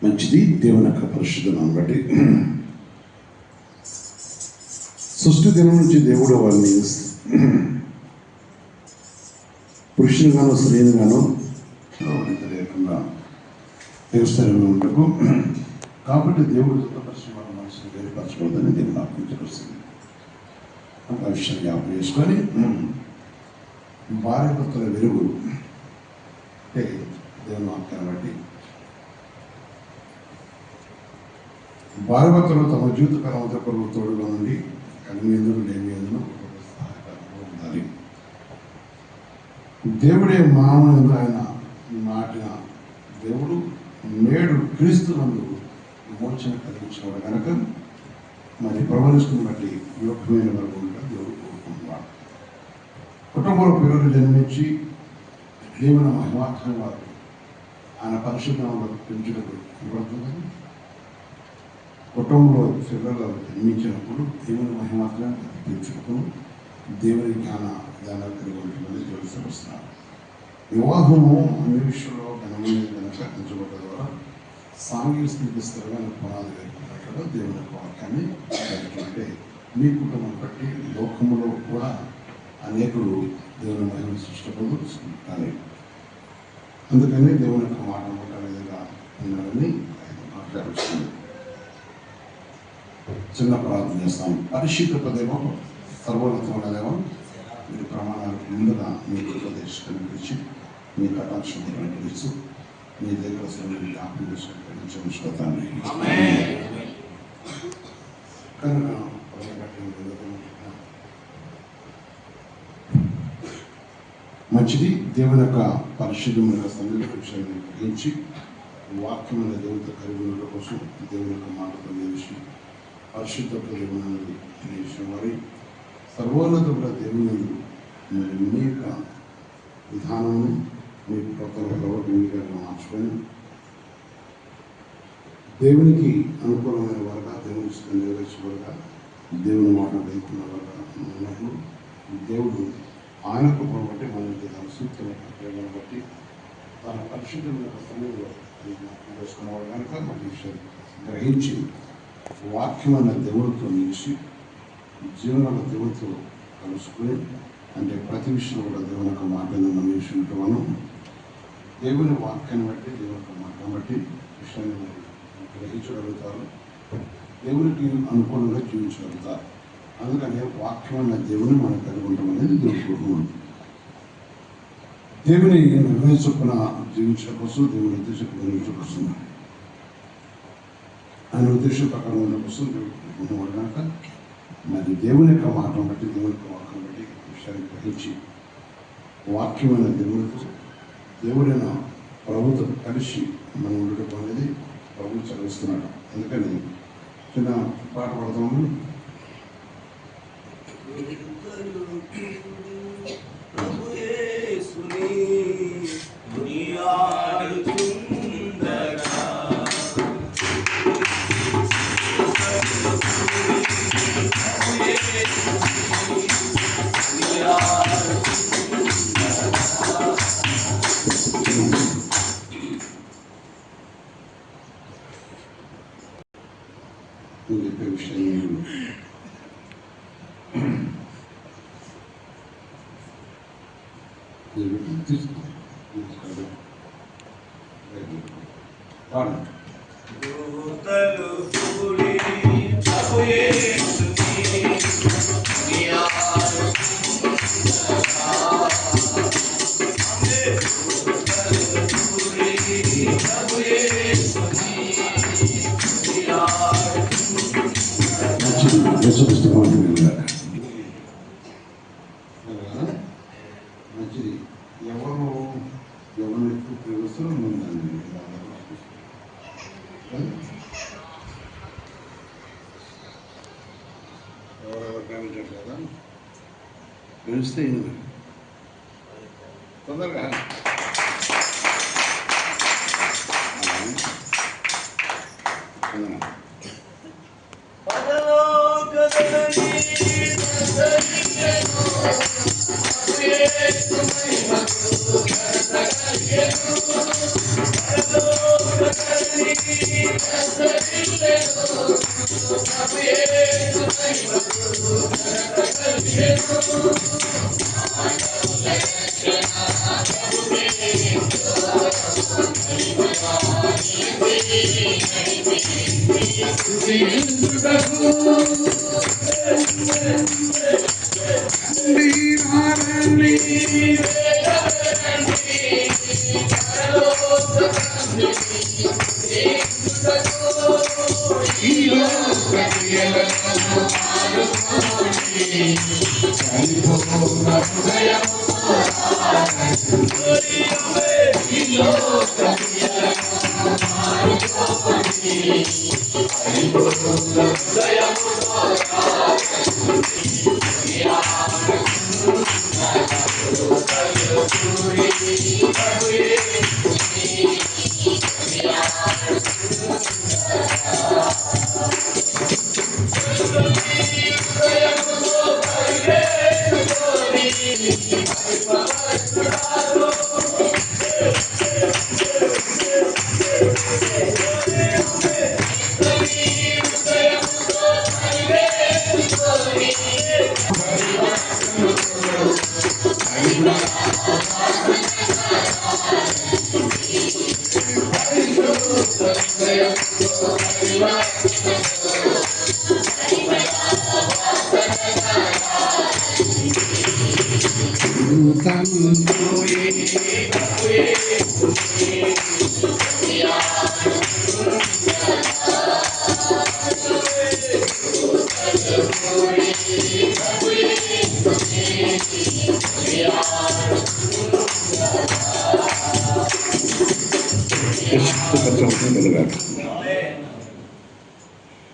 మంచిది. దేవుని యొక్క పరిశుద్ధం బట్టి సృష్టి దినం నుంచి దేవుడు వారిని పురుషునిగాను స్త్రీనిగాను లేకుండా దేవస్థానంలో ఉండకు. కాబట్టి దేవుడు దుఃఖపరిచిన వాళ్ళ మనసును వేరుపరచకూడదని దేవుడు ఆజ్ఞాపిస్తుంది. ఆ విషయాన్ని జ్ఞాపకం చేసుకొని భార్య భర్తల వెలుగు అంటే దేవుని వాక్యాన్ని బట్టి భార్య భర్తలు తమ జీవితకాలం ఒకరు తోడుగా నుండి కలిమి ఎందుకు లేని ఎందుకు సహాయకరంగా ఉండాలి. దేవుడే మానవుని ఆయన నాటిన దేవుడు నేడు క్రీస్తు నందు విమోచన కలిగించేవాడు కనుక మరి ప్రవహిస్తుని బట్టి యోగ్యమైన వర్గంగా దేవుడు కోరుకుంటున్నాడు. కుటుంబంలో పిల్లలు జన్మించి దేవుని మహిమాత్రం వారు ఆయన పరిశుద్ధంలో పెంచుటకు ఇవ్వబడుతుందని కుటుంబంలో పిల్లలు జన్మించినప్పుడు దేవుని మహిమాత్రం పెంచుటకు దేవుని జ్ఞానాలు కలిగి ఉంటుందని తెలుసుకొస్తున్నారు. వివాహము అన్ని విషయంలో ఘనమైన కనుక ఎంచబడ్డ ద్వారా సాంఘిక స్థితి స్థిరమైన పునాది వేరుకున్నట్లుగా దేవుని యొక్క వాక్యాన్ని అంటే మీ కుటుంబం బట్టి లోకములో కూడా అనేకులు దేవుని మహిమ సృష్టిపడుతుంది. అందుకని దేవుని యొక్క మాట విధంగా ఉన్నారని మాట్లాడుతుంది. చిన్న ప్రార్థన చేస్తాము. పరిశుద్ధ దేవం, సర్వోన్నతమైన దేవం, మీరు ప్రమాణాలకు ముందుగా మీకు ఉపదేశం పిలిచి మీ కటాక్షం పిలిచి మీ దగ్గర సమయం జ్ఞాపకం చేసుకుని ఉంచుతాను. మంచిది. దేవుని యొక్క పరిశుద్ధమైన సన్నిధి విషయాన్ని గ్రహించి వాక్యమైన దేవునితో కలిగి ఉండడం కోసం దేవుని యొక్క మాటతో నిలిచి పరిశుద్ధ దేవుని నిలిచిన వారి సర్వోన్నత దేవుని మరి మీ యొక్క విధానాన్ని మీ ప్రవర్తనగా మార్చుకొని దేవునికి అనుకూలమైన వారుగా దేవుని ఇష్టం నెరవేర్చబడగా దేవుని మాట లేకున్న వారుగా ఉన్నప్పుడు దేవుడు ఆయన కృపను బట్టి మనకి తన సూక్తమైన ప్రేమను బట్టి తన పరిశుద్ధమైన సమయంలో చేసుకున్నవాడు కనుక మన విషయాన్ని గ్రహించి వాక్యమైన దేవుడితో నిలిచి జీవనాల దేవుడితో కలుసుకుని అంటే ప్రతి విషయం కూడా దేవుని యొక్క మాటను మనం విషయంతో మనం దేవుని వాక్యాన్ని బట్టి దేవుని యొక్క మాటను బట్టి విషయాన్ని గ్రహించగలుగుతారు, దేవునికి అనుకూలంగా జీవించగలుగుతారు. అందుకని వాక్యమైన దేవుని మనం కలిగి ఉంటాం అనేది దేవుని కోరుకుంటుంది. దేవుని నిర్ణయం చొప్పున జీవించడం కోసం దేవుని ఉద్దేశం నిర్వహించడం కోసం ఆయన ఉద్దేశం ప్రకారం ఉండడం కోసం దేవుడు కనుక మరి దేవుని యొక్క మాటను బట్టి దేవుని యొక్క వాక్యం బట్టి విషయాన్ని గ్రహించి వాక్యమైన దేవునితో దేవుడైన ప్రభుత్వం కలిసి మనం ఉండటం అనేది ప్రభు చదివిస్తున్నాడు. అందుకని చిన్న పాట పడతాము. చెప్పే విషయం మంచిది. ఎవరు ఎక్కువ ప్రేమిస్తారో ముందండి నడిస్తే తొందరగా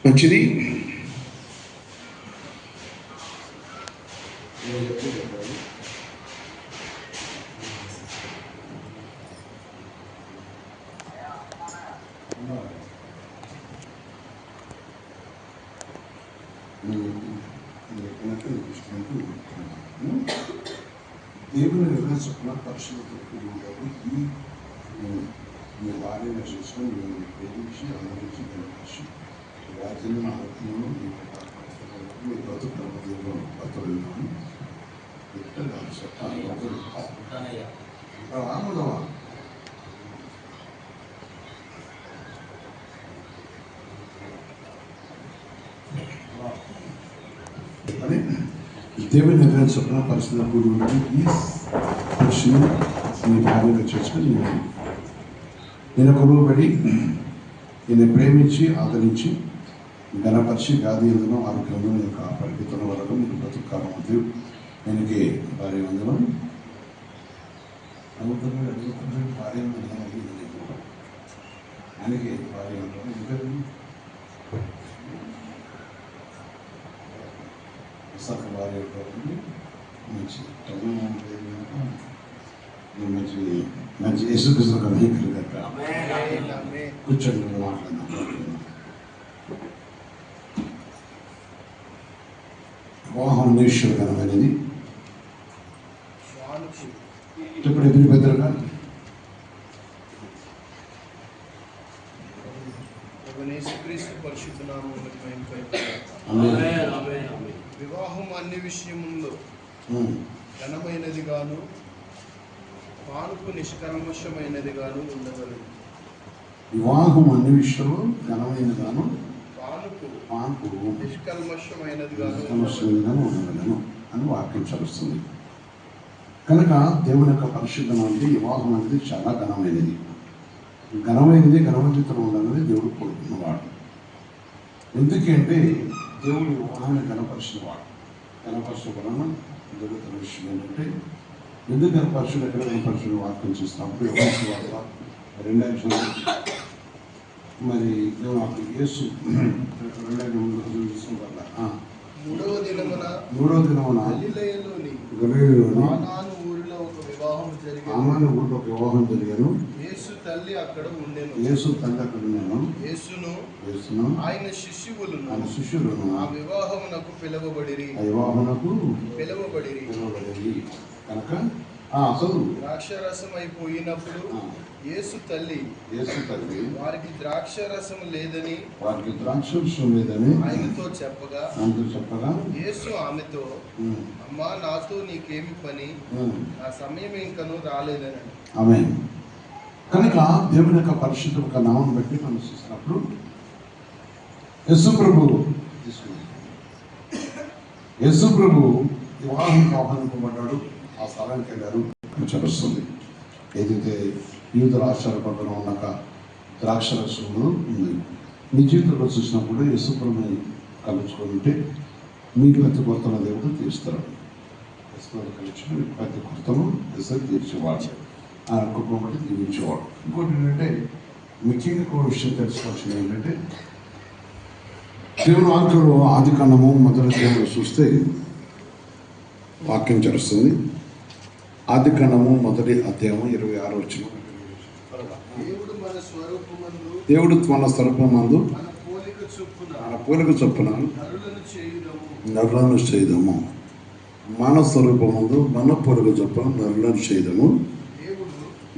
మంచిది. దేవుని నిర్ణయించుకున్న పరిశుభ్రతకు ఈ వారిని చేసుకొని మేము ప్రేమించి అనుభవించి గెలిపించి రాజ్యం ఆత్మను మీ బతుకున్న దేవుడు బతుకున్నాను రాముదవా అని దేవుని నిర్ణయించుకున్న పరిస్థితుల గురించి ఈ పురుషుని నీ భార్యగా చేసుకొని నేను కొనుగోబడి ఈయన ప్రేమించి ఆదరించి ఘనపరిచి వ్యాధి ఎందులో ఆరోగ్యంలో నేను కాపాడుతున్న వరకు మీకు బ్రతుకాలం దేవుడు ఆయనకి భార్య వందనం భార్య ఆయనకి భార్య వందనం ఇంకా భార్య మంచి మంచి మంచి యేసుక్రీస్తు కలిగాక కూర్చొని మాట్లాడదాం. వివాహం నిశ్చయకరమైనది. ఇప్పుడు ఎదురు పెద్దలుగా వివాహం అన్ని విషయముల్లో ఘనమైనది గాను పానుపు నిష్కల్మషమైనది గాను ఉండగలదు. వివాహం అన్ని విషయంలో ఘనమైనది గాను పానుపు నిష్కల్మషమైనది గాను ఉండగలను అని వాక్యం చదువుతుంది. కనుక దేవుని యొక్క పరిశుద్ధం అంటే వివాహం అనేది చాలా ఘనమైనది. ఘనవంతులు ఉండాలని దేవుడు కోరుకున్నవాడు. ఎందుకంటే దేవుడు వివాహాన్ని ఘనపరిచినవాడు. ఘనపరచడం వలన జరుగుతున్న విషయం ఏంటంటే ఎందుకు ఘనపరచుడు ఎక్కడ ఘనపరచుడు వాక్యం చూసినప్పుడు ఎవరి వార్త 2 మరి దేవుడు యేసు 2 చూసిన వల్ల మూడవ దినమున గలిలయలోని కానాను ఊరిలో ఒక వివాహం జరిగాను. యేసు తల్లి అక్కడ ఉండెను. యేసును ఆయన శిష్యులను ఆ వివాహమునకు పిలువబడిరి. కనుక ద్రాక్షరసం అయిపోయినప్పుడు యేసు తల్లి వారికి ద్రాక్షరసం లేదని ఆయనతో చెప్పగా యేసు ఆమెతో, అమ్మా, నాతో నీకేమి పని? నా సమయం ఇంకను రాలేదని. ఆమేన్. కనుక దేవుని యొక్క పరిశుద్ధ ఒక నామం బట్టి మనం చూసినప్పుడు యేసు ప్రభు వివాహం ఆహ్వానింపబడ్డాడు. ఆ స్థలానికి వెళ్ళారు. చదువుతుంది ఏదైతే యూదుల ఆచార ప్రకారం ఉన్నాక ద్రాక్షరసంలో ఉంది. మీ జీవితంలో చూసినప్పుడు యేసు ప్రభుని కలుసుకొని ఉంటే మీకు ప్రతి కొరతల దేవుడు తీరుస్తాడు. కలిసి మీకు ప్రతి కొరతను ఎసరు తీర్చేవాడు. ఆ కుటుంబం బట్టి దీవించేవాడు. ఇంకోటి ఏంటంటే ముఖ్యంగా ఒక విషయం తెలుసుకోవాల్సింది ఏంటంటే దేవుని వాక్యంలో ఆది కాండము మొదటి దేవుడు చూస్తే వాక్యం చరుస్తుంది. ఆది కాండము మొదటి అధ్యాయం 26 వచనం. దేవుడు మన స్వరూపమందు మన పోలిక చొప్పున నరులను చేయదము. మన స్వరూపమందు మన పోలిక చొప్పున నరులను చేయదము.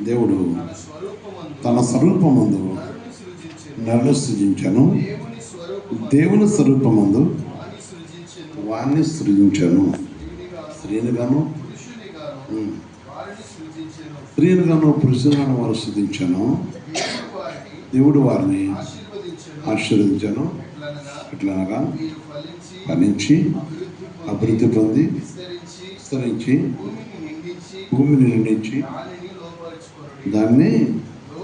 దేవుడు తన స్వరూపమందు నరులను సృజించాను. దేవుని స్వరూపమందు వాణ్ణి సృజించాను. స్త్రీనిగాను పురుషునిగాను వారు సృజించాను. దేవుడు వారిని ఆశీర్వదించాను. ఎట్లనగా ఫలించి అభివృద్ధి పొంది విస్తరించి భూమిని నిండించి దాన్ని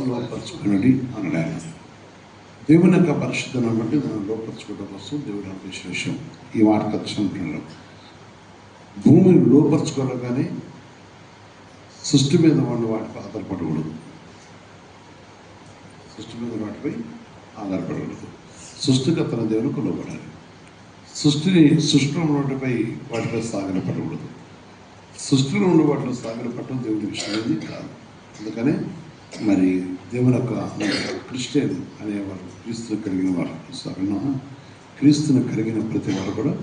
లోపరుచుకున్నది అన్నాడు. దేవుని యొక్క పరిశుద్ధను బట్టి దాన్ని లోపరుచుకోవడం కోసం దేవుడు అనిపించిన విషయం ఈ వాటికి వచ్చినట్లు భూమిని లోపరుచుకోవడం కానీ సృష్టి మీద వాళ్ళు వాటిపై ఆధారపడకూడదు. వాటిపై ఆధారపడకూడదు. సృష్టికర్తన దేవునికి లోపడాలి. సృష్టిలో ఉన్నటిపై వాటిపై సాగరపడకూడదు. సృష్టిలో ఉన్న వాటిలో సాగరపడటం దేవుడి విషయమైంది కాదు. అందుకనే మరి దేవుని యొక్క క్రిస్టియన్ అనేవారు క్రీస్తుని కలిగిన వారు క్రీస్తుని కలిగిన ప్రతి వారు కూడా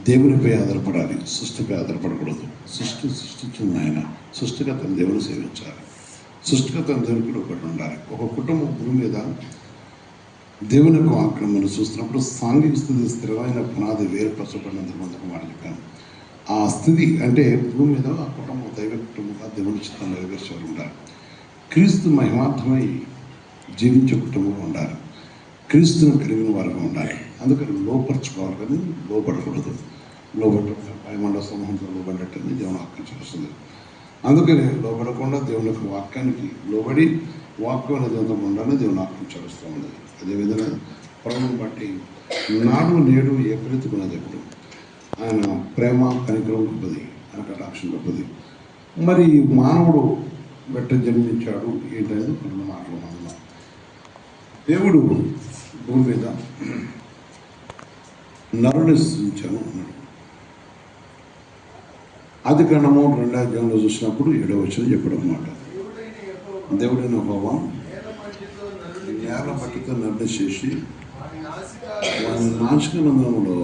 దేవునిపై ఆధారపడాలి. సృష్టిపై ఆధారపడకూడదు. సృష్టించిన ఆయన సృష్టికర్తన దేవుని సేవించాలి. సృష్టికర్తన దేవునికి ఒకటి ఉండాలి. ఒక కుటుంబం భూమి మీద దేవుని యొక్క ఆక్రమణ చూస్తున్నప్పుడు సాంఘిక స్థితి స్థిరమైన పునాది వేరుపరచబడినంత మందికి మాట చెప్పాను. ఆ స్థితి అంటే భూమి మీద ఆ కుటుంబం దైవ కుటుంబంగా దేవుని చిత్తం నెరవేర్చేవారు ఉండాలి. క్రీస్తు మహిమార్థమై జీవించే కుటుంబంగా ఉండాలి. క్రీస్తుని కలిగిన వారుగా ఉండాలి. అందుకని లోపరుచుకోవాలి కానీ లోపడకూడదు. లోబడటం పైమండ సమూహంతో లోబడ్డట్టని దేవుని వాక్యం చేస్తుంది. అందుకని లోబడకుండా దేవుని యొక్క వాక్యానికి లోబడి వాక్యం అనే దేవుతో ఉండాలని దేవుని వాక్యం చేస్తూ ఉన్నది. అదేవిధంగా ప్రభువుని బట్టి నాడు నేడు ఏకరీతికున్న దేవుడు. ఆయన ప్రేమ కనికరం గొప్పది, ఆయన కటాక్షం గొప్పది. మరి మానవుడు బట్ట జన్మించాడు ఏంటనేది కొన్ని మాట్లాడుతున్నాం. దేవుడు భూమి మీద నరుని సృష్టించాను అన్నాడు. ఆది కాండము 2వ అధ్యాయంలో చూసినప్పుడు 7వ వచనం చెప్పడం అన్నమాట. దేవుడైన యెహోవా నేల మట్టితో నరుని చేసి వాని నాసికానందంలో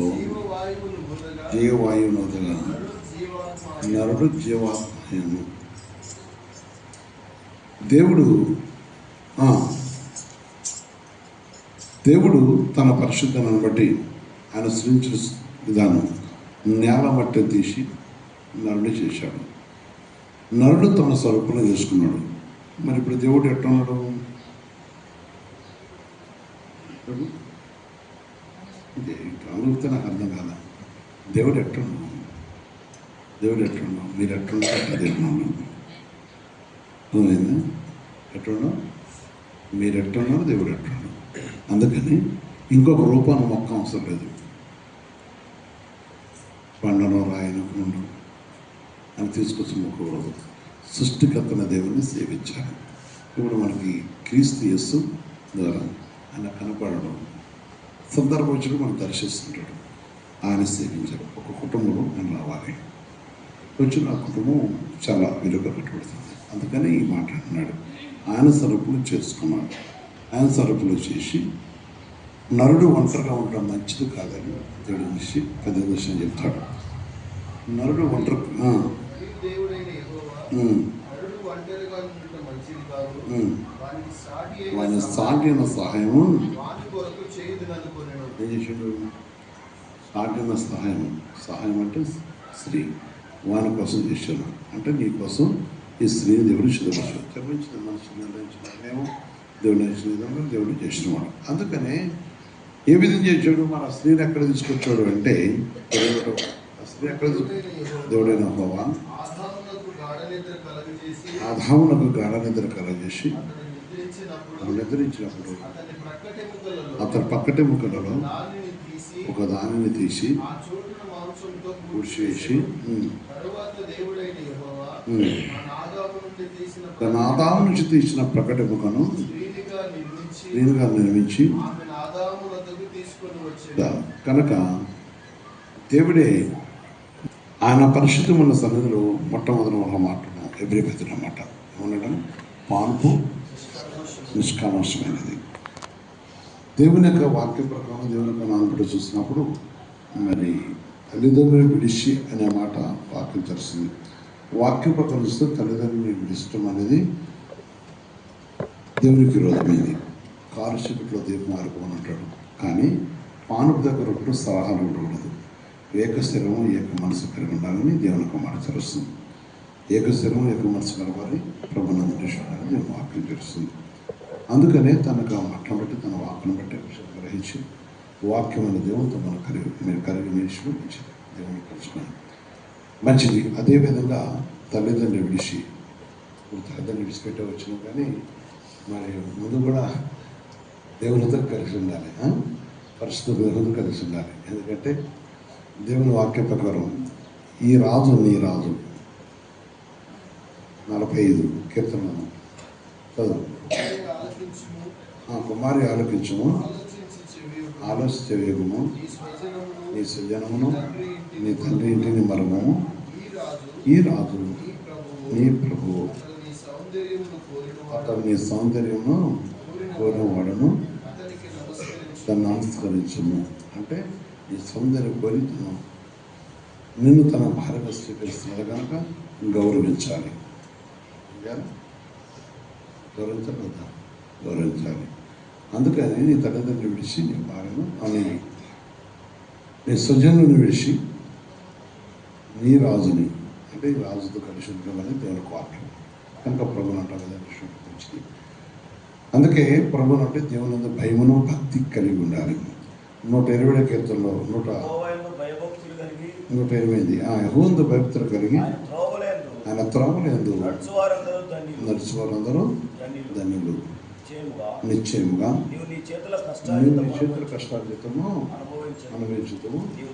జీవవాయువును వదలగా నరుడు జీవాత్మను. దేవుడు తన పరిశుద్ధతను బట్టి ఆయన సృష్టించిన విధానం నేల మట్టి తీసి నరుడు చేశాడు. నరుడు తన స్వరూపంలో చేసుకున్నాడు. మరి ఇప్పుడు దేవుడు ఎట్టున్నాడు? అడిగితే నాకు అర్థం కాదా? దేవుడు ఎట్టున్నాడు? మీరు ఎట్టున్నా దేవుడు నువ్వేందా ఎట్టున్నావు? మీరు ఎట్టున్నారు, దేవుడు ఎట్టున్నాడు. అందుకని ఇంకొక రూపాన్ని మొక్క అవసరం లేదు. పండను రాయను నుండు అని తీసుకొచ్చి మొక్కకూడదు. సృష్టికర్తన దేవుని సేవించాలి. ఇప్పుడు మనకి క్రీస్తు యేసు ద్వారా ఆయన కనపడడం సందర్భం వచ్చినప్పుడు మనం దర్శిస్తుంటాడు. ఆయన సేవించారు. ఒక కుటుంబంలో నేను రావాలి, కొంచెం ఆ కుటుంబం చాలా విలువగా పెట్టబడుతుంది. అందుకని ఈ మాట అన్నాడు. ఆయన సరుకులు చేసుకున్నాడు. ఆయన సరుకులు చేసి నరుడు ఒంటరిగా ఉండడం మంచిది కాదని దేవుడు చూసి 10వ వచనం చెప్తాడు. నరుడు ఒంటరి దేవుడైన యెహోవా నరుడు ఒంటరిగా ఉండటం మంచిది కాదు, వాని సాటి అయిన సహాయము వాని కొరకు చేయుదుననుకొనెను. ఏం చేసాడు? సాటి అయిన సహాయం అంటే స్త్రీ వాని కోసం చేశాను. అంటే నీ కోసం ఈ స్త్రీని దేవుడు చదివచ్చు. చదివించిన మనుషులు నిర్ణయించిన మేము దేవుడు నచ్చిన విధంగా దేవుడు చేసినవాడు. అందుకనే ఏ విధంగా చేశాడు? మన స్త్రీని ఎక్కడ తీసుకొచ్చాడు అంటే ఆ స్త్రీ ఎక్కడ దేవుడైన యెహోవా ఆదామునకు గాఢ నిద్ర కలగజేసి నిద్రించినప్పుడు అతని పక్కటెముకలలో ఒక దానిని తీసి పూడ్చివేసి తన ఆదాము నుంచి తీసిన ప్రకటెముకను స్త్రీనిగా నిర్మించి కనుక దేవుడే ఆయన పరిశుద్ధమైన సన్నిధిలో మొట్టమొదటి ఒక మాట ఎబ్రిపతి అన్నమాట ఉండడం పాన్పు నిష్కామోషమైనది. దేవుని యొక్క వాక్య ప్రకారం దేవుని యొక్క నాన్నపడి చూసినప్పుడు మరి తల్లిదండ్రులు విడిచి అనే మాట వాక్యం తెలుస్తుంది. వాక్య ప్రకారం చూస్తే తల్లిదండ్రులు విడిచడం అనేది దేవునికి విరోధమైంది. కారు చీకట్లో దీపం ఆరిపోని అంటాడు. కానీ పానుపు దగ్గర ఒకటి సలహాలు ఉండకూడదు. ఏక శరీరం ఏక మనసు కలిగి ఉండాలని దేవుని యొక్క మాట తెలుస్తుంది. ఏక శరీరం ఏక మనసు కలవాలి ప్రభునందు చూడాలని దేవుని వాక్యం తెలుస్తుంది. అందుకనే తనకు ఆ మాటను బట్టి తన వాక్యం బట్టి గ్రహించి వాక్యమైన దేవునితో మనం కలిగి నిలిచి మంచిది. దేవుని కలుసుకున్నాను మంచిది. అదేవిధంగా తల్లిదండ్రులు విడిచి ఇప్పుడు తల్లిదండ్రులు విడిచిపెట్టే వచ్చినా కానీ మరి ముందు కూడా దేవునితో కలిసి ఉండాలి. పరిశుద్ధ దేవునితో కలిసి ఉండాలి. ఎందుకంటే దేవుని వాక్య ప్రకారం ఈ రాజు నీ రాజు 45 కీర్తనలను చదువు. కుమారి ఆలకించము, ఆలోచించే వేగము, నీ సృజనమును, నీ తండ్రి ఇంటిని మరమము. ఈ రాజు నీ ప్రభువు, అతను నీ సౌందర్యమును కోరినవాడను దాన్ని నమస్కరించము. అంటే ఈ సౌందర్య కోరి నిన్ను తన భార్యగా స్వీకరిస్తున్నది కనుక గౌరవించాలి. గౌరవించాలి. అందుకని నీ తల్లిదండ్రులు విడిచి నీ భార్యను అని నీ స్వజనుని విడిచి నీ రాజుని అంటే ఈ రాజుతో కలిసి ఉండమని దేవుని వాక్యం కనుక ప్రభుని అంటారు కదా విషయం. అందుకే ప్రభుని అంటే దేవుని భయమును భక్తి కలిగి ఉండాలి. 120 కీర్తనలో 128 యెహోవాయందు భయభక్తులు కలిగి ఆయన త్రోవలందు నడుచువారందరూ ధన్యులు. నిశ్చయముగా నీవు నీ చేతుల కష్టార్జితము అనుభవించుతావు. నీవు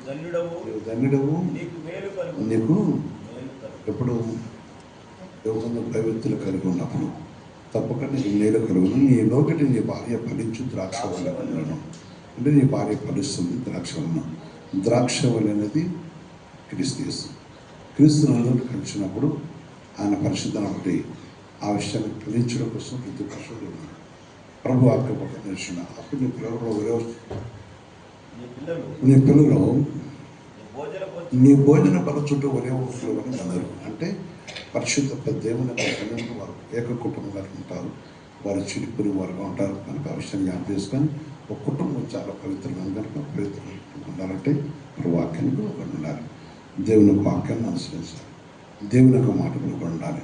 ధన్యుడవు. నీకు ఎప్పుడు యెహోవాయందు భయభక్తులు కలిగి ఉన్నప్పుడు తప్పకుండా నీకు మేలు కలుగును. నీలోకటి నీ భార్య ఫలించు ద్రాక్ష వలన. అంటే నీ భార్య ఫలిస్తుంది ద్రాక్ష వలన. ద్రాక్ష వలన అనేది క్రీస్తు నన్ను కలిసినప్పుడు ఆయన పరిశుద్ధాన్ని బట్టి ఆ విషయాన్ని ఫలించడం కోసం ప్రతి పక్షుడు ప్రభు ఆజ్ఞపక్క నిలిచిన. అప్పుడు నీ పిల్లలు నీ భోజన పరచుటూ ఒరే ఊరు అని అందరు. అంటే పరిశుద్ధ దేవుని యొక్క వారు ఏక కుటుంబంగా ఉంటారు. వారు చిరుపుని వారుగా ఉంటారు కనుక ఆ విషయాన్ని జ్ఞాపకం చేసుకొని ఒక కుటుంబం చాలా పవిత్రమైన కనుక పవిత్రంగా ఉండాలంటే వాక్యానికి ఒకటి ఉండాలి. దేవుని యొక్క వాక్యాన్ని అనుసరించాలి. దేవుని యొక్క మాటకు ఒకటి ఉండాలి.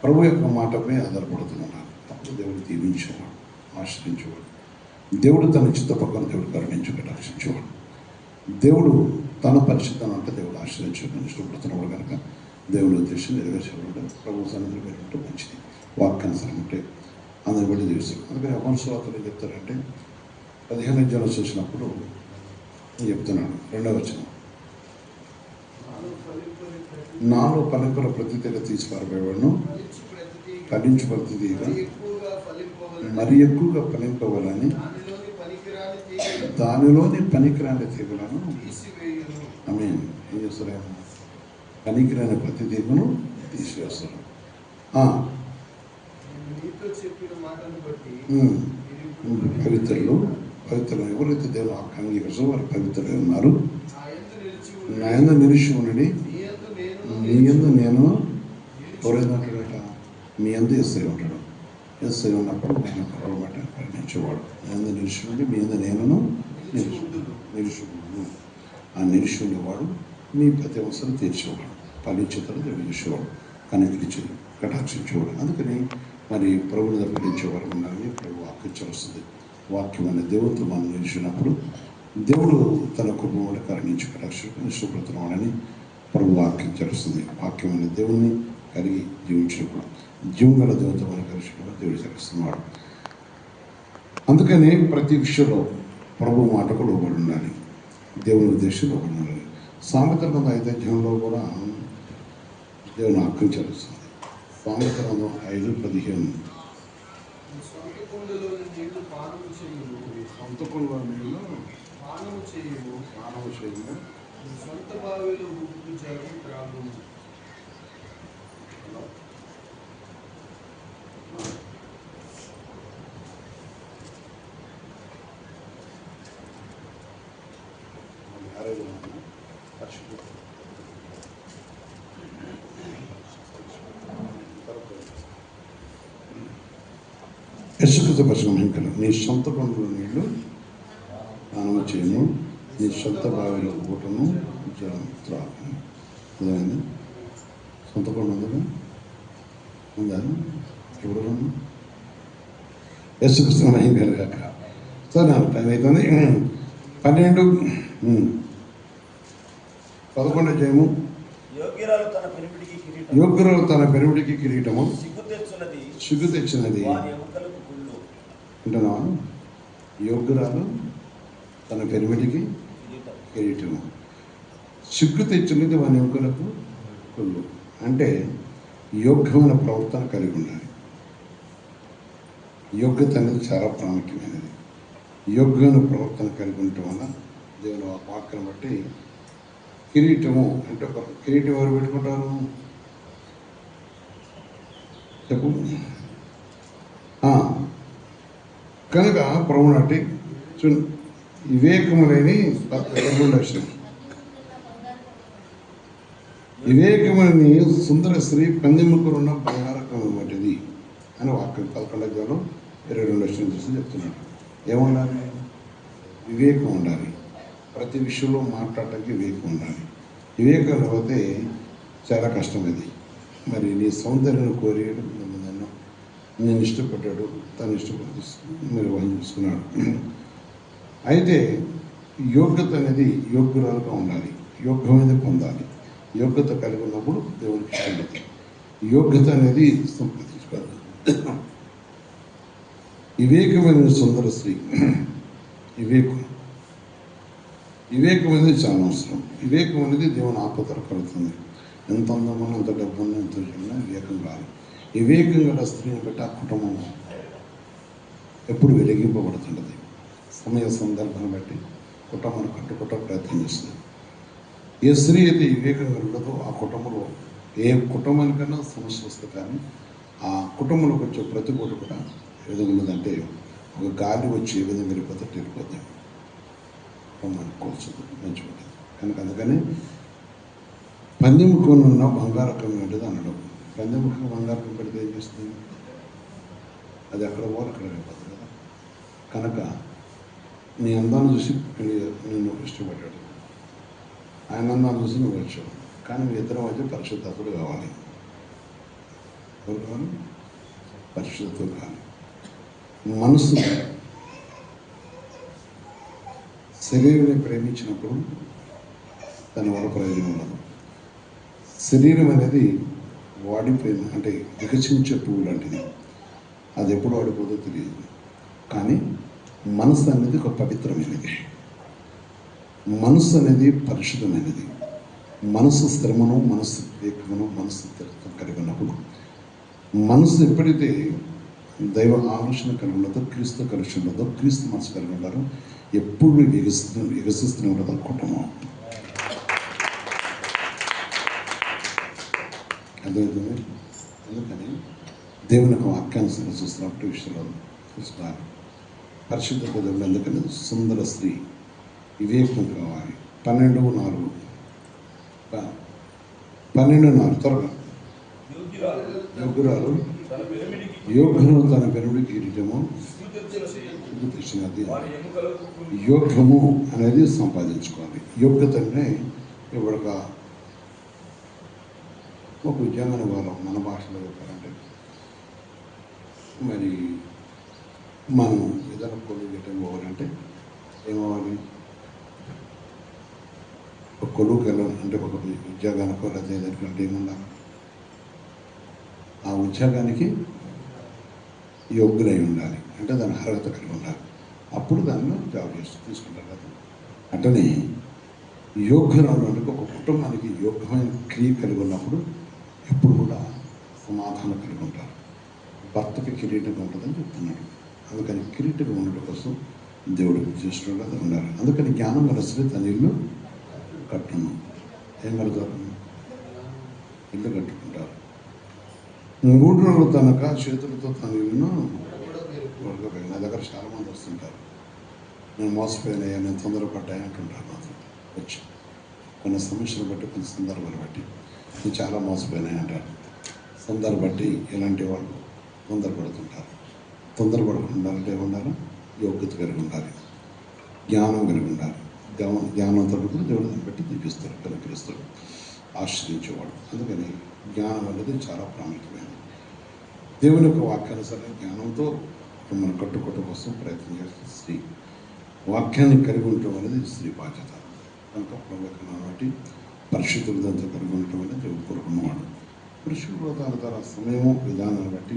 ప్రభు యొక్క మాటపై ఆధారపడుతున్నాడు. అప్పుడు దేవుడు దీవించేవాడు, ఆశ్రయించేవాడు. దేవుడు తన చిత్త పక్కన దేవుడు కరుణించుకొని రక్షించేవాడు. దేవుడు తన పరిశుద్ధాన్ని అంటే దేవుడు ఆశ్రయించుకొని ఇష్టపడుతున్నాడు కనుక దేవుని ఉద్దేశం నెరవేర్చేవాడు. ప్రభు సన్నిధిలో వెళ్ళినట్టు మంచిది. వాక్యానుసరం అంటే అందరి బట్టి తెలుసు. అందుకని అవంశవార్తలు ఏం చెప్తారంటే 15 అధ్యాయంలో చూసినప్పుడు చెప్తున్నాడు 2వ వచనం, నాలో ఫలింపుల ప్రతి తెగ తీసి పారబోయేవాడును ఫలించు ప్రతి తీగ మరి ఎక్కువగా ఫలింపవాలని దానిలోని పనికిరాని తీగలను ఆమె ఏం చేస్తారు? పనికిరాని ప్రతి తీర్పును తీసివేస్తారు. నీతో చెప్పిన మాటను బట్టి పవిత్రులు ఎవరైతే దేవుడు అంగీకరిస్తారో వారు పవిత్రులై ఉన్నారు. నా యందు నిలిచి ఉండండి, నీ యందు నేను ఎవరైతే ఉంటాడట, మీ యందు యేసయ్య ఉంటాడు. యేసయ్య ఉన్నప్పుడు నేను పరువు బట్ట పరిణించేవాడు. నా యందు నిలిచి ఉండి మీ యందు నేను నిలిచి ఉన్నాను. ఆ నిలిచి ఉండేవాడు మీ ప్రతి అవసరం తీర్చేవాడు, ఫలించేతను దేవుడు చేసేవాడు, కనికరించి కటాక్షించేవాడు. అందుకని మరి ప్రభుని దర్శించేవారు ఉన్నారని ప్రభు వాక్యం వస్తుంది. వాక్యం అనే దేవుడితో మనం నిలిచినప్పుడు దేవుడు తన కుటుంబంలో కరుణించి కటాక్షించి ఇష్టపడుతున్నాడని ప్రభు వాక్యం చేస్తుంది. వాక్యం అనే దేవుణ్ణి కలిగి జీవించినప్పుడు జీవం గల దేవుడితో మనం కలిసినప్పుడు దేవుడు చేస్తున్నాడు. అందుకని ప్రతి విషయంలో ప్రభు మాటకు లోబడి ఉండాలి, దేవుని ఉద్దేశం లోబడి ఉండాలి. సామెతల గ్రంథం 5వ అధ్యాయంలో కూడా దేవుని వాక్యం చేస్తుంది. సామెతల గ్రంథం 5:15 సొంత కుండలోని నీళ్లు పానము చేయము, సొంత కుండలో నీళ్ళు పానము చేయము, స్నానము చేయము, సొంత బావిలో ఉప్పు జలము త్రాగుము. యశుకృత పశువులు నీ సొంత కుండలో నీళ్ళు స్నానము చేయము, నీ సొంత బావిలో ఊటము జలం త్రాగము. అదేండి సొంత కొండ ఉందా? ఉందా? ఎవరు యశుకృష్ణ మహిళ కాక. సరే నాకు టైం అవుతుంది. 11 చేయము. యోగ్యురాలు తన పెరుమిడికి కిరీటము, సిగ్గు తెచ్చినది. అంటున్నా, యోగ్యురాలు తన పెరుమిడికి కిరీటము, సిగ్గు తెచ్చినది వాని ఎముకలకు కుళ్ళు. అంటే యోగ్యమైన ప్రవర్తన కలిగి ఉండాలి. యోగ్యత అనేది చాలా ప్రాముఖ్యమైనది. యోగ్యమైన ప్రవర్తన కలిగి ఉండటం వల్ల దేవుని వాక్యం బట్టి కిరీటము అంటే ఒక కిరీటం ఎవరు పెట్టుకుంటారు చెప్పు? కనుక ప్రభు నాటి వివేకము లేని వివేకముని సుందర స్త్రీ పందెముకున్న బంగారకం వంటిది అని వాక్యం 11వ అధ్యాయంలో 22 చూసి చెప్తున్నాడు. ఏముండాలి? వివేకం ఉండాలి. ప్రతి విషయంలో మాట్లాడటానికి వివేకం ఉండాలి. వివేకం లేకపోతే చాలా కష్టమైంది. మరి నీ సౌందర్యం కోరేడు నన్ను నేను ఇష్టపడ్డాడు, తను ఇష్టపడి మీరు వహం చేసుకున్నాడు. అయితే యోగ్యత అనేది యోగ్యురాలుగా ఉండాలి, యోగ్యమైనది పొందాలి. యోగ్యత కలిగి ఉన్నప్పుడు దేవునికి ఇష్టపడుతుంది. యోగ్యత అనేది సంపాదించుకోవాలి. వివేకమైన సుందర స్త్రీ, వివేకం అనేది చాలా అవసరం. వివేకం అనేది దేవుని ఆపదలు కలుగుతుంది. ఎంత అందమన్నా, ఎంత డబ్బున్నా, ఎంత ఉన్నా వివేకం రాదు. వివేకం గల స్త్రీని బట్టి ఆ కుటుంబం ఎప్పుడు వెలిగింపబడుతుంటుంది. సమయ సందర్భాన్ని బట్టి కుటుంబాన్ని కట్టుకుంటూ ప్రయత్నం చేస్తుంది. ఏ స్త్రీ అయితే వివేకంగా ఉండదో ఆ కుటుంబంలో ఏ కుటుంబానికైనా సమస్య వస్తుంది. కానీ ఆ కుటుంబంలోకి వచ్చే ప్రతి పూట కూడా ఏ విధంగా ఉన్నదంటే ఒక గాలి వచ్చి ఏ విధంగా వెళ్ళిపోతే కుటుంబానికి కూర్చుంది, మంచిగా. కనుక అందుకని పందెముఖం ఉన్న బంగారకం ఏంటిది అనడం. పందెముఖం బంగారకం పెడితే ఏం చేస్తుంది? అది ఎక్కడ పోవాలి అక్కడ వెళ్ళిపోతుంది కదా. కనుక నీ అందాన్ని చూసి నిన్ను ఇష్టపడ్డాడు, ఆయన అందాన్ని చూసి నువ్వు వచ్చావు. కానీ మీ ఇద్దరం అయితే పరిశుద్ధతలు కావాలి. ఎవరు కావాలి? పరిశుద్ధతలు కావాలి. మనసు శరీరాన్ని ప్రేమించినప్పుడు దాని వల్ల ప్రయోజనం ఉండదు. శరీరం అనేది వాడిపోయింది అంటే వికసించే పువ్వు లాంటిది. అది ఎప్పుడు వాడిపోదో తెలియదు. కానీ మనసు అనేది ఒక పవిత్రమైనది. మనసు అనేది పరిశుద్ధమైనది. మనసు స్థిరమును, మనసు వివేకమును, మనసు స్థిరత్వం కలిగి ఉన్నప్పుడు, మనసు ఎప్పుడైతే దైవ ఆలోచన కలిగి ఉండదో, క్రీస్తు కలిసి ఉండదో, క్రీస్తు మనసు కలిగి ఉంటారో, ఎప్పుడు వికసిస్తూనే ఉండదు కుటుంబం. అర్థమవుతుంది. అందుకని దేవుని యొక్క వాక్యాన్ని చూస్తున్నప్పుడు విషయంలో చూస్తున్నారు. పరిశుద్ధ పదవులు అందుకని సుందర స్త్రీ వివేకం కావాలి. 12:4 త్వరగా యోగ్యులు తన పెరుడికి కిరీటము తెచ్చినది. యోగ్యము అనేది సంపాదించుకోవాలి. యోగ్యత అంటే ఇప్పుడు ఒక ఉద్యోగాన్ని వాళ్ళం మన భాషలో చెప్పాలంటే మరి మనం ఏదైనా కొలువు గట్టం పోవాలంటే ఏమవ్వాలి? ఒక కొలువుకి వెళ్ళాలంటే ఒక ఉద్యోగానికో లేదా ఏదైనా ఏముండాలి? ఆ ఉద్యోగానికి యోగ్యులై ఉండాలి, అంటే దాని అర్హత కలిగి ఉండాలి. అప్పుడు దాన్ని జాబ్ చేస్తూ తీసుకుంటారు కదా. అట్లనే యోగ్యురాలు అంటే ఒక కుటుంబానికి యోగ్యమైన క్రియ కలిగి ఉన్నప్పుడు ఎప్పుడు కూడా సమాధానం కలిగి ఉంటారు. భర్తకి కిరీటంగా ఉంటుందని చెప్తున్నాడు. అందుకని కిరీటంగా ఉండడం కోసం దేవుడు చేస్తున్నట్టు ఉండాలి. అందుకని జ్ఞానం కలిసి తన ఇల్లు కట్టును. ఏం కడతారు? ఇల్లు కట్టుకుంటారు. 3 రోజులు తనక చేతులతో తన ఇల్లును వడకపోయి. నా దగ్గర చాలామంది వస్తుంటారు, నేను మోసపోయినాయా, నేను తొందరపడ్డాయి అంటుంటారు. మాత్రం వచ్చి కొన్ని సమస్యలు బట్టి, కొన్ని సందర్భాలు బట్టి నేను చాలా మోసపోయినాయి అంటారు. సందర్భం బట్టి ఇలాంటి వాళ్ళు తొందరపడుతుంటారు. తొందరపడకుండా అంటే ఉండాలి, యోగ్యత కలిగి ఉండాలి, జ్ఞానం కలిగి ఉండాలి. జ్ఞానంతో కూడా దేవుడు దాన్ని బట్టి దీపిస్తాడు, కనిపిస్తాడు, ఆశ్రయించేవాడు. అందుకని జ్ఞానం అనేది చాలా ప్రాముఖ్యమైనది. దేవుని యొక్క వాక్యానుసారం జ్ఞానంతో మనం కట్టుకోవడం కోసం ప్రయత్నం చేస్తుంది స్త్రీ. వాక్యాన్ని కలిగి ఉండటం అనేది స్త్రీ బాధ్యత. కనుక ప్రభుత్వం బట్టి పరిశుద్ధులతో కలిగి ఉండటం అనేది దేవుడు కోరుకున్నవాడు. పురుషుడు తన సమయము విధానాన్ని బట్టి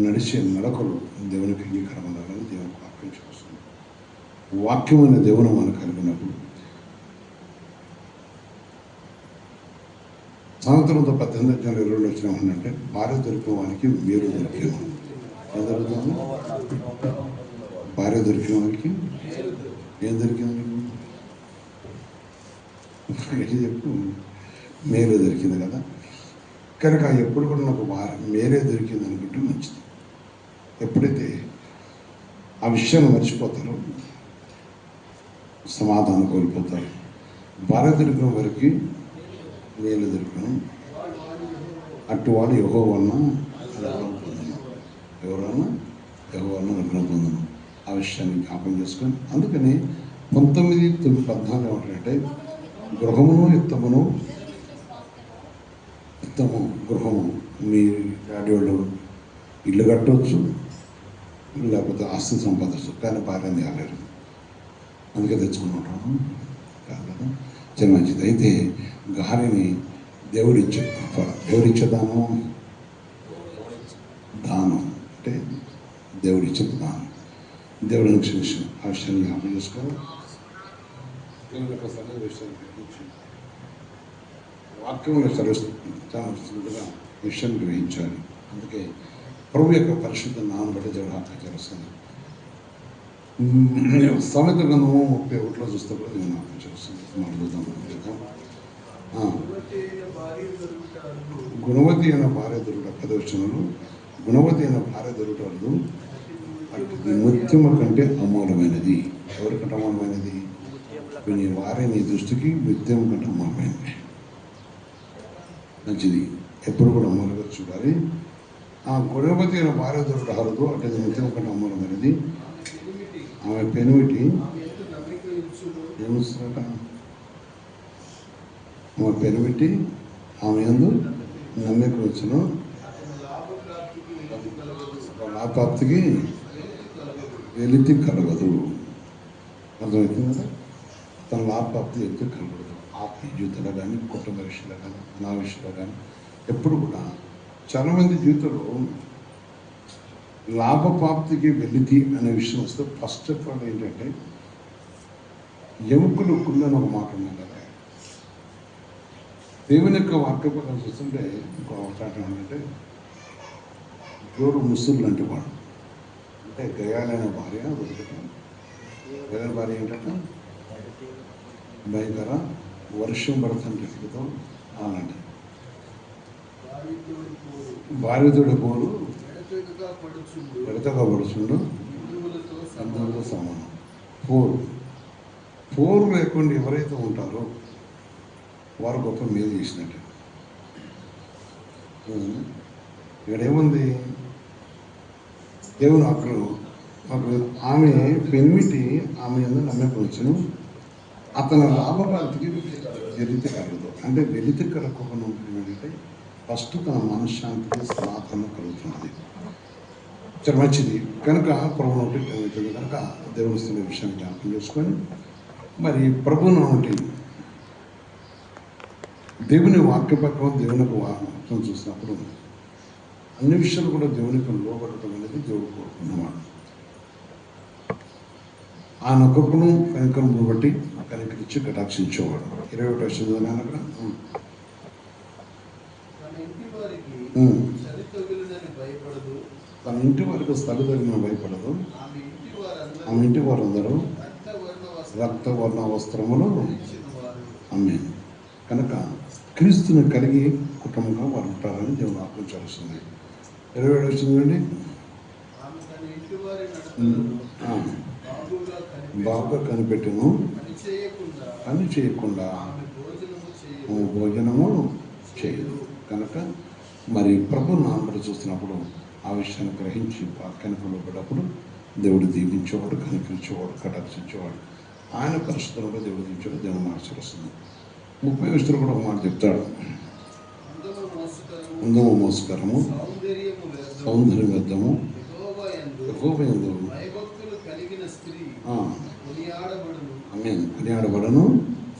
నడిచే నడకలు దేవునికి అంగీకారమని దేవునికి వాక్యం చేస్తుంది. వాక్యమైన దేవుని మనం కలిగినప్పుడు సంవత్సరంతో 1820 వచ్చిన అంటే భార్య దొరికిన వానికి మేలు దొరికేమో. ఏం దొరుకుతుంది? భార్య దొరికిన వానికి ఏం దొరికింది? చెప్పు, మేలు దొరికింది కదా. కనుక ఎప్పుడు కూడా నాకు మేలే దొరికింది అనుకుంటే మంచిది. ఎప్పుడైతే ఆ విషయాన్ని మర్చిపోతారో సమాధానం కోల్పోతారు. భార్య దొరికిన వారికి మేలు దొరికను, అటువాడు యెహోవాను అనుగ్రహం పొందును. ఎవరైనా యెహోవాను అనుగ్రహం పొందును. ఆ విషయాన్ని జ్ఞాపకం చేసుకొని అందుకని 19:14 ఏమంటారంటే గృహమును యుక్తమును యుక్తము గృహము. మీ డాడీ వాళ్ళు ఇల్లు కట్టవచ్చు, లేకపోతే ఆస్తి సంపాదించవచ్చు, కానీ భార్యని తేలేరు. అందుకే తెచ్చుకుని ఉంటాను కాదు కదా. చాలా మంచిది. అయితే గాలిని దేవుడిచ్చే దానం అంటే దేవుడిచ్చే దానం. దేవుడిని క్షమించిన ఆ విషయాన్ని జ్ఞాపకం చేసుకోవాలి. దేవుని యొక్క సరైన విషయాన్ని గ్రహించి వాక్యంలో చాలా విషయాన్ని గ్రహించాలి. అందుకే ప్రభు యొక్క పరిశుద్ధ నామం బట్టి దేవుడు ఆజ్ఞ చేస్తుంది. సామెతల గ్రంథము 31లో చూస్తే కూడా నేను ఆజ్ఞ చేస్తుంది. మాట్లాడుతాం. గుణవతి అయిన భార్య దొరుకుట 10 గుణవతి అయిన భార్య దొరుకుటలు అటు ముత్యము కంటే అమూలమైనది. ఎవరికంటే అమూలమైనది? నీ వారి నీ దృష్టికి ముత్యం కంటే అమూలమైనది. మంచిది. ఎప్పుడు కూడా అమూలంగా చూడాలి. ఆ గుణవతి అయిన భార్య దొరుకుట హరదు అంటే ముత్యం కంటే అమూలమైనది. ఆమె పెనుమిటి ఏమిస్తున్నట? ఆమె పెనుమిటి ఆమె యందు నమ్మిక వచ్చును, లాభాప్తికి వెలితి కలగదు. అర్థమవుతుంది కదా. తన లాభాప్తి ఎత్తు కలగదు. ఆత్మీయ జీవితంలో కానీ, కుటుంబ విషయంలో కానీ, నా విషయంలో కానీ ఎప్పుడు కూడా చాలామంది జీవితంలో లాభప్రాప్తికి వెలితి అనే విషయం వస్తే ఫస్ట్ ఆఫ్ ఆల్ ఏంటంటే ఎముకలు కుళ్ళని ఒక మాట ఉంది కదా. దేవుని యొక్క వాక్య ప్రకారం చూస్తుంటే ఇంకో అవకాశం ఏంటంటే జోడు ముసులు లాంటి వాడు అంటే గయాలైన భార్య దొరకటం. గయాలైన భార్య ఏంటంటే భయంకర వర్షం పడుతుంటే అలాంటి భార్యతోడి పోరు పడుచుండు ఎడతగా పడుచుండు హిందువులతో బంధువులతో సమానం. పోరు లేకుండా ఎవరైతే ఉంటారో వారు గొప్ప మేలు చేసినట్టు. ఇక్కడ ఏముంది? దేవుని అక్కడ ఆమె పెన్మిటి ఆమె ఎందుకు నమ్మకం అతని లాభపాలకి వెలితి కలగదు. అంటే వెలితి కలగకుండా ఉంటుంది. ఫస్ట్ తన మనశ్శాంతికి సమాధానం కలుగుతున్నది. చాలా మంచిది కనుక ప్రభు నోటి అవుతుంది కనుక దేవుని స్థితి విషయాన్ని జ్ఞాపకం చేసుకొని మరి ప్రభు నోటి దేవుని వాక్య ప్రకారం దేవునికి వాక్యం చూసినప్పుడు అన్ని విషయాలు కూడా దేవునికి లోబడటం అనేది దేవుడు కోరుకున్నవాడు. ఆయన ఒక్కొక్కను కనికరం బట్టి కనికరించి కటాక్షించేవాడు. 21వ వచనం అక్కడ తన ఇంటి వారికి స్థలి తగిన భయపడదు. ఆమె ఇంటి వారందరూ రక్తవర్ణ వస్త్రములు ఆమె కనుక క్రీస్తుని కలిగి కుటుంబంగా వారు ఉంటారని దేవుడు ఆలోచించాల్సింది. 27 వచ్చిందండి. బాగా కనిపెట్టను పని చేయకుండా భోజనము చేయదు. కనుక మరి ప్రభు నామలు చూస్తున్నప్పుడు ఆ విషయాన్ని గ్రహించి వాక్యానికి లోపడప్పుడు దేవుడు దీవించేవాడు, కనికరించేవాడు, కటాక్షించేవాడు. ఆయన పరిస్థితుల్లో దేవుడు దీవించేవాడు. దేవుడు మార్చి వస్తుంది. 30వ వచనం కూడా ఒక మాట చెప్తాడు. అందము మోసకరము సౌందర్యం వ్యర్థము కొనియాడబడను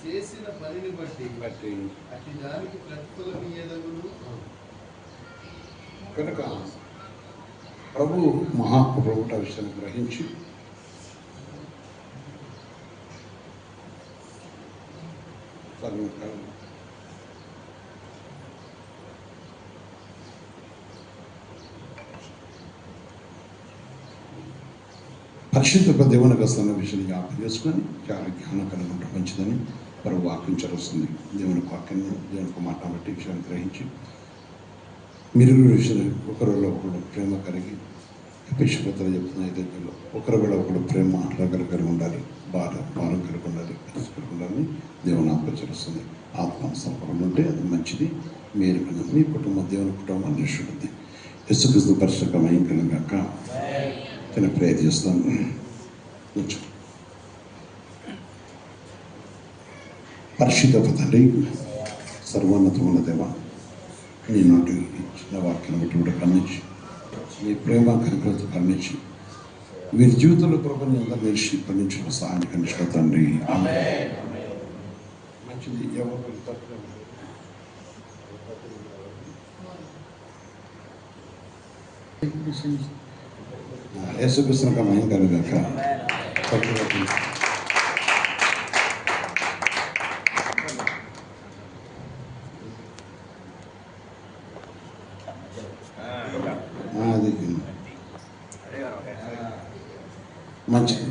చేసిన పనిని బట్టి అట్టి దానికి ప్రతిఫలం ఇయ్యదగును. కనుక ప్రభు మహాప్రభుట విషయాన్ని గ్రహించి పరిశుద్ధ దేవుని గస్తున్న విషయాన్ని జ్ఞాపకం చేసుకొని చాలా జ్ఞానం కలిగి ఉండటం మంచిదని వారు వాక్యం చదువుతుంది. దేవుని వాక్యాన్ని దేవునికి మాట బట్టి విషయాన్ని గ్రహించి మీరు విషయం ఒకరిలో ఒకరు ప్రేమ కలిగి అపేక్షపత్రాలు చెప్తున్న ఐదైదులో ఒకరి వేళ ఒకరు ప్రేమ కలిగి ఉండాలి, భారం కలిగి ఉండాలి, కలిగి ఉండాలని దేవుని ఆపచరిస్తుంది. ఆత్మ సంపూర్ణ ఉంటే అది మంచిది. మీరు మీ కుటుంబం దేవుని కుటుంబం నిష్ఠుంది. యేసుక్రీస్తు పరిశుద్ధమైన కనుక తన ప్రేయర్ చేస్తాను. కొంచెం పరిశుద్ధ తండ్రి, సర్వోన్నతమైన దేవ, నీ నాటి చిన్న వాక్యాన్ని బట్టి కూడా ఖండించి నీ ప్రేమ కనుకలతో ఖండించి వీరి జీవితంలో ప్రభుత్వం అందరూ నిలిచి ఖండించిన సహాయం ఖండించిన తండ్రి. మంచిది. ఎవరు యేసుక్రీస్తునకు మహిమ కలుగాక. అది మంచిది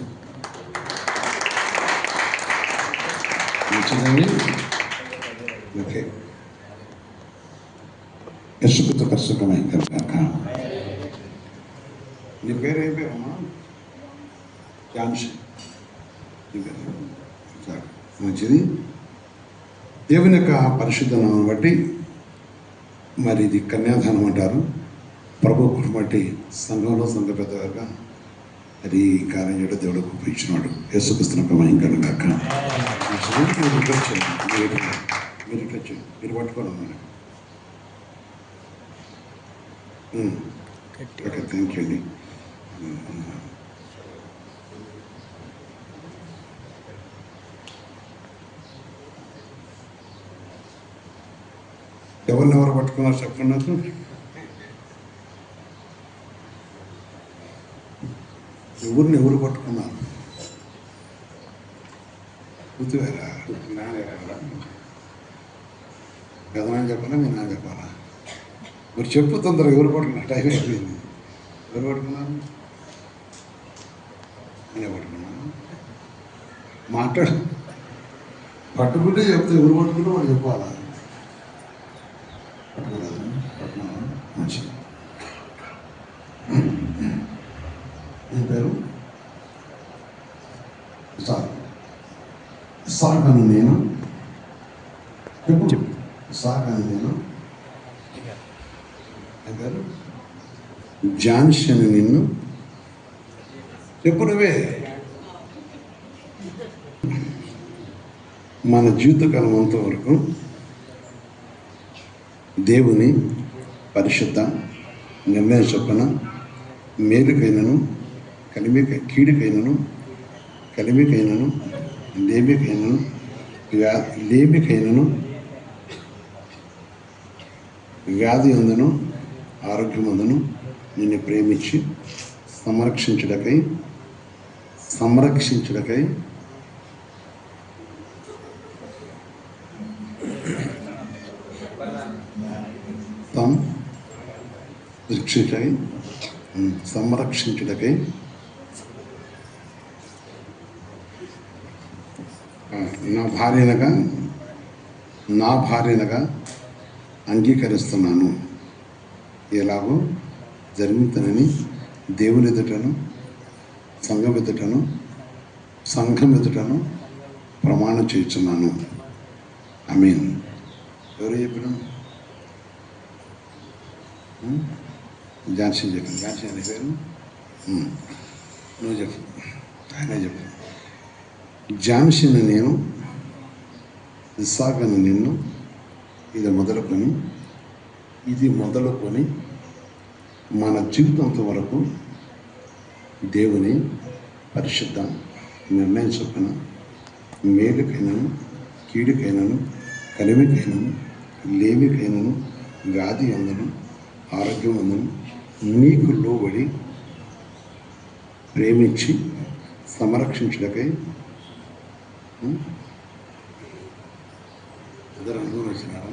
మంచిదండి. ఓకే. యేసుక్రీస్తు పరిశుద్ధ మహిమ కలుగాక. నీ పేరు ఏం పేరమ్మా? ఝాన్సీ. మంచిది. దేవుని యొక్క పరిశుద్ధ నామం బట్టి మరి ఇది కన్యాదానం అంటారు. ప్రభు బట్టి సంఘంలో సంఘ పెద్దగా అది కార్యం చేయడం దేవుడు ఉపయోగించినాడు. యేసుక్రీస్తునకు మహిమ కలుగాక. మీరు పట్టుకోండి. ఓకే, థ్యాంక్ యూ అండి. ఎవరినెవరు పట్టుకున్నారు చెప్పండి నాకు. ఎవరు పట్టుకున్నారు? కూతువేరా? గదమని చెప్పాలా మీ నాన్న చెప్పాలా? మరి చెప్పు తొందరగా. ఎవరు పట్టుకున్నారు? టైం అయిపోయింది. ఎవరు పట్టుకున్నారు? నేనే పట్టుకున్నాను. మాట్లాడు. పట్టుకుంటే చెప్తే ఎవరు పట్టుకుంటే వాడు చెప్పాలా? పట్టుకోలేదు. ఇస్సాకును నేను చెప్పు. ఇస్సాకును నేను అంటారు. జాన్సన్ నిన్ను చెప్పు నువ్వే. మన జీవితకాలం అంతవరకు దేవుని పరిశుద్ధ నిర్ణయ చొప్పున మేలుకైనను కీడుకైనను కలిమికైనను లేమికైనను వ్యాధి అందును ఆరోగ్యమందును నిన్ను ప్రేమించి సంరక్షించుటకై సంరక్షించుటకై నా భార్యనగా అంగీకరిస్తున్నాను. ఎలాగో జరుగుతానని దేవుని ఎదుటను సంఘం ఎదుటను ప్రమాణం చేస్తున్నాను. ఆమేన్. ఎవరు చెప్పిన? జాన్సన్ చెప్పాను. జాన్సన్ అనే పేరు నువ్వు చెప్పు, ఆయన చెప్పు. జాన్సన్ నేను, ఇస్సాకును నిన్ను ఇది మొదలుకొని మన జీవితంతో వరకు దేవుని పరిశుద్ధ నిర్ణయం చొప్పున మేలుకైనను కీడుకైనను కలిమికైనను లేమికైనను వ్యాధి అందును ఆరోగ్యం అందును నీకు లోబడి ప్రేమించి సంరక్షించుటకై ఇద్దరు అనుభవం వచ్చినారా?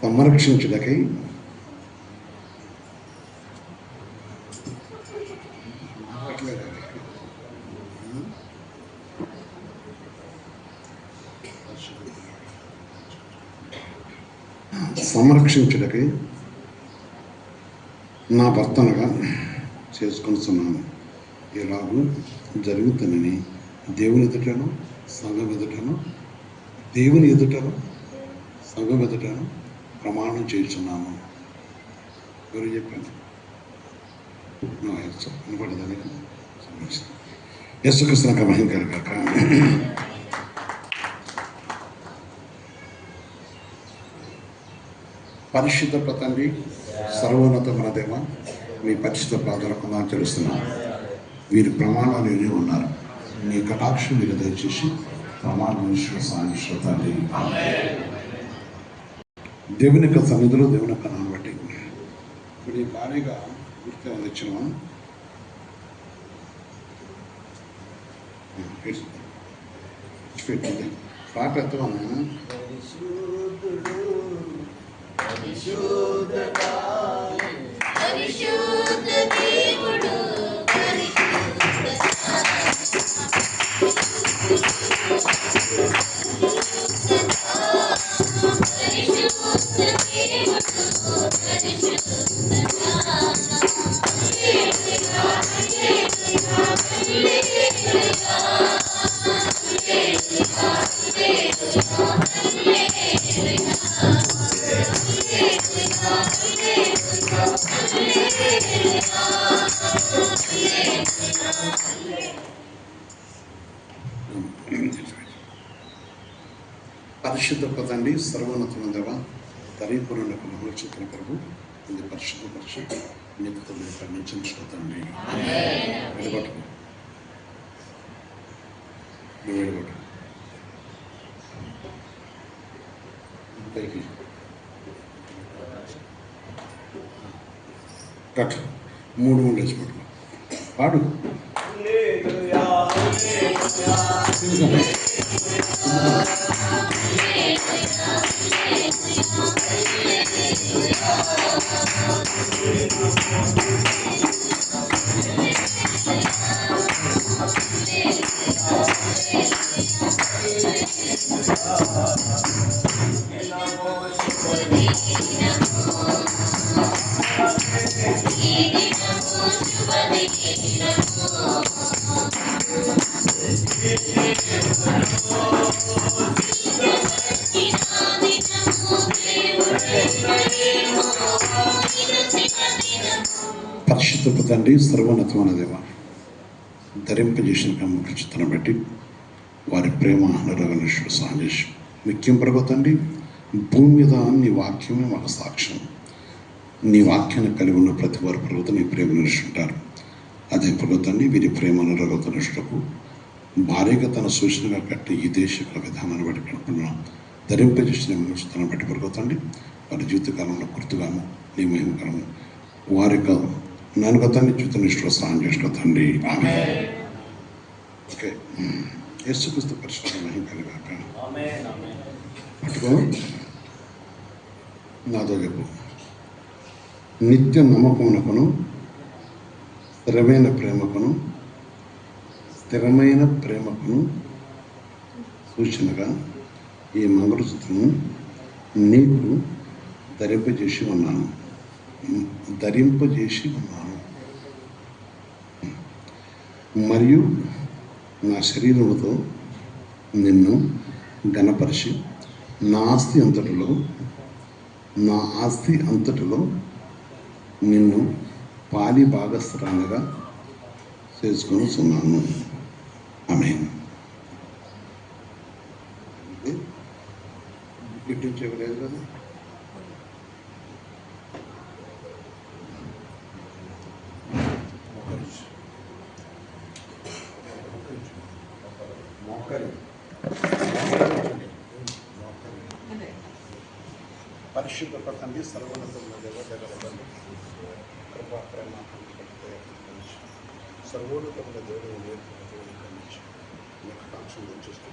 సంరక్షించుటకై నా భర్తనుగా చేసుకొనిస్తున్నాను. ఎలాగూ జరుగుతానని దేవుని ఎదుటను సంఘం ఎదుటను ప్రమాణం చేస్తున్నాను. ఎవరు చెప్పాను? వినపడదని యేసుక్రీస్తునకు మహిమ కలుగాక. పరిశుద్ధ తండ్రి, సర్వోన్నతమైన దేవ, మీ పరిశుద్ధ పాదాలకు నాకు తెలుస్తున్నాను. వీరి ప్రమాణాలు ఎన్ని ఉన్నారు. మీ కటాక్షం మీరు దయచేసి ప్రమాణం విశ్వాసాన్ని శ్రోతాన్ని దేవుని యొక్క సన్నిధిలో దేవుని యొక్క నాన్న బట్టి ఇప్పుడు ఈ భారీగా గుర్తు అందించినాం. పెట్టింది పాట ఎత్తమన్నా పరిశుద్ధ తండ్రి, సర్వోన్నతమైన దేవ, తరీపురుల మహోచితుల ప్రభు, ఇది పరిశుద్ధ పరిశుద్ధ నిపుతో మీరు పరిణించండి. వెలుగొట్టు పైకి కట్ 3 వేసి పట్టు పాడు. పరిశుద్ధపు తండ్రి, సర్వోన్నతమైన దేవ, ధరింపజేసిన కమ్మ చిత్రం బట్టి వారి ప్రేమ అనురగనిష్ఠుడు సాంజేష్ ముఖ్యం ప్రభు తండ్రి, భూమి మీద నీ వాక్యమే మాకు సాక్ష్యం. నీ వాక్యాన్ని కలిగి ఉన్న ప్రతి వారి ప్రభుత్వం నీ ప్రేమ నిలుచుంటారు. అదే ప్రభుత్వాన్ని వీరి ప్రేమ అనురగత నిష్ఠకు భారీగా తన సూచనగా కట్టి ఈ దేశ విధానాన్ని బట్టి కనుక్కున్నాం. ధరింపజేసిన నిలుచుతనం బట్టి ప్రభుత్వండి వారి జీవితకాలంలో గుర్తుగాను నీ మహిమకరము వారి నన్ను గతాన్ని జీవిత నిష్ఠలో సాయం చేసిన తండ్రి. ఆమె ఓకే. యేసుక్రీస్తు పరిశుద్ధ మహిమ కలిగాక పట్టుకో. నాతో చెప్పు. నిత్య నమ్మకమునకును స్థిరమైన ప్రేమకును సూచనగా ఈ మంగళసూత్రము నీకు ధరింపజేసి ఉన్నాను. మరియు నా శరీరముతో నిన్ను ఘనపరిచి నా ఆస్తి అంతటిలో నిన్ను పాలి భాగస్థురాలుగా చేసుకొని ఉన్నాను. ఆమేన్. చెప్పలేదు కదా. పరిశుద్ధ తండ్రి, సర్వోన్నతమైన దేవ, కృపా ప్రేమ సర్వోన్నతమైన దేవుడు నేర్పించి మీకు కాంక్షలు తెచ్చిస్తూ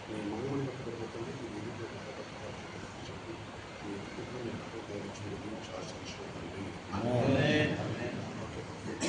మీ మహిమను పెట్టుకుంటుంది. మీ